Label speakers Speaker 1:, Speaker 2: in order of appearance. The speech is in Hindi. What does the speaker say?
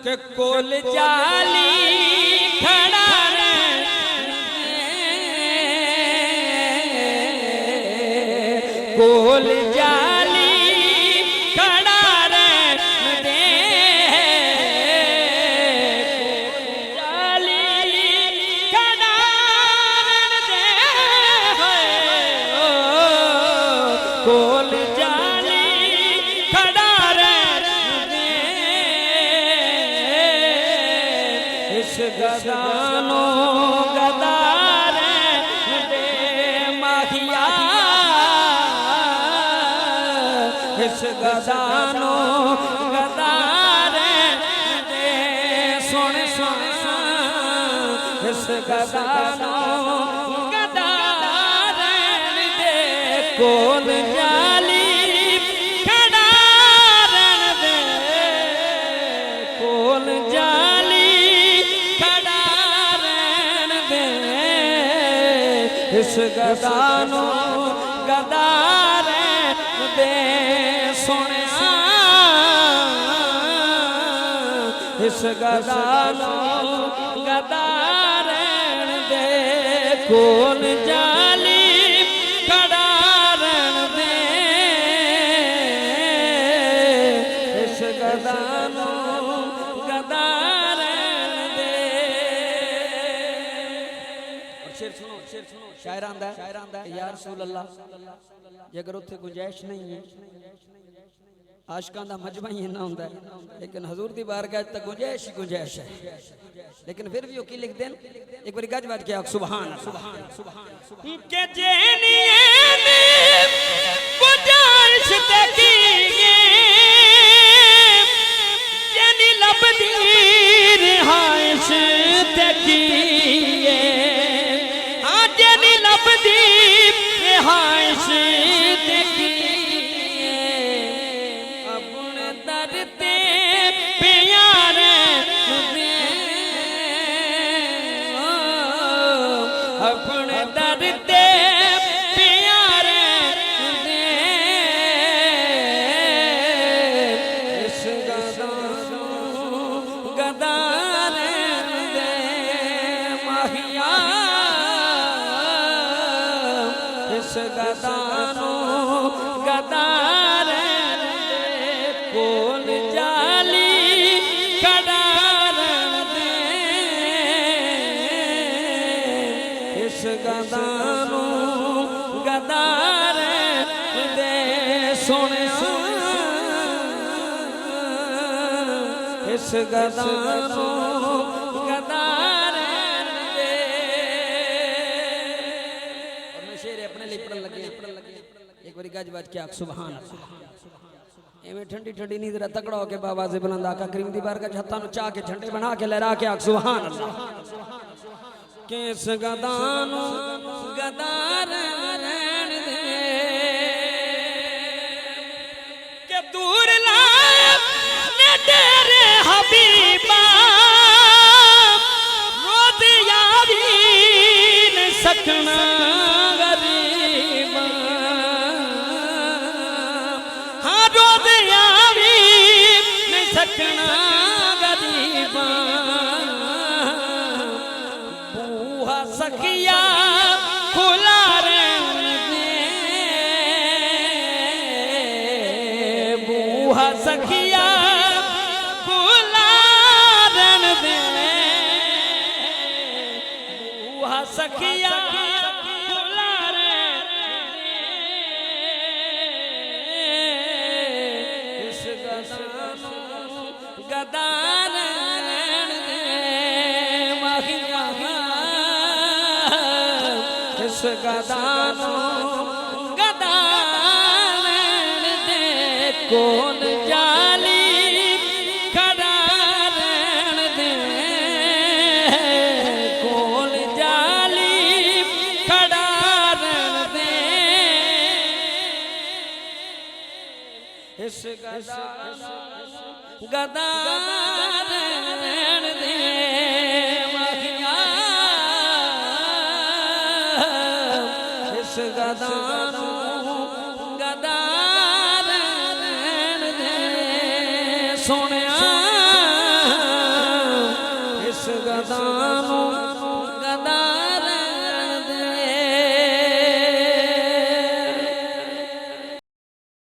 Speaker 1: के कोल जाली खड़ा कोल जाली खड़ा दे जाली खड़ा दे कोल जाली खड़ा दे इस गदानो गदार दे माहिया इस गदानो गदार दे सुन सुन इस गदानो गदार दे कोल जाली खड़ा दे कोल जाली खड़ा दे इस गदानो गदार दे सुने इस गदानो गदार दे कोल जाली खड़ा दे इस गदानो गदार दे। शेर सुनो शायर आंदा है या रसूल अल्लाह जे अगर उत्थे गुंजाइश नहीं है आशिकां दा मजमा ही ना होंदा है लेकिन हजूर दी बारगाह तक गुंजाइश ही गुंजाइश है लेकिन फिर भी वो की लिख देन एक बार गज बात किया सुभान के जेनी गुंजाइश तकी जेनी लबदी रिहाइश तकी हां जेनी लबदी रिहाइश तकी अपने दर ते प्यार दे अपने दर ते प्यार दे इस गदानो गदार दे माहिया इस गदानो गदार दे कोल जाली खड़ा दे इस गदानो गदार दे सुने इस गदानो गदार दे। और मैं शेर अपने लिए पढ़न लगे एक बारी गज बाज क्या सुभान एवें ठंडी ठंडी नींद रा तकड़ा होके बाबा से बुलंद आका करीम दी बारगाह छत्ता नु चाह के झंडे बना के लहरा के सुभान अल्लाह के इस गदानो गदार रहन दे के दूर लाए ने तेरे हबीबा रोज यारी न सकना गरीबा हाँ रोज यारी न सकना गरीबा बूहा सखिया खुला रहन दे बूहा सखिया खुला रहन दे बूहा सखिया खुला रहन दे इस गदानो गदार रहन दे माहिया इस गदानो गदार दे कोल जाली खड़ा दे कोल जाली खड़ा दे इस गदानो गदार दे माहिया इस गदानो गदार दे सोनिया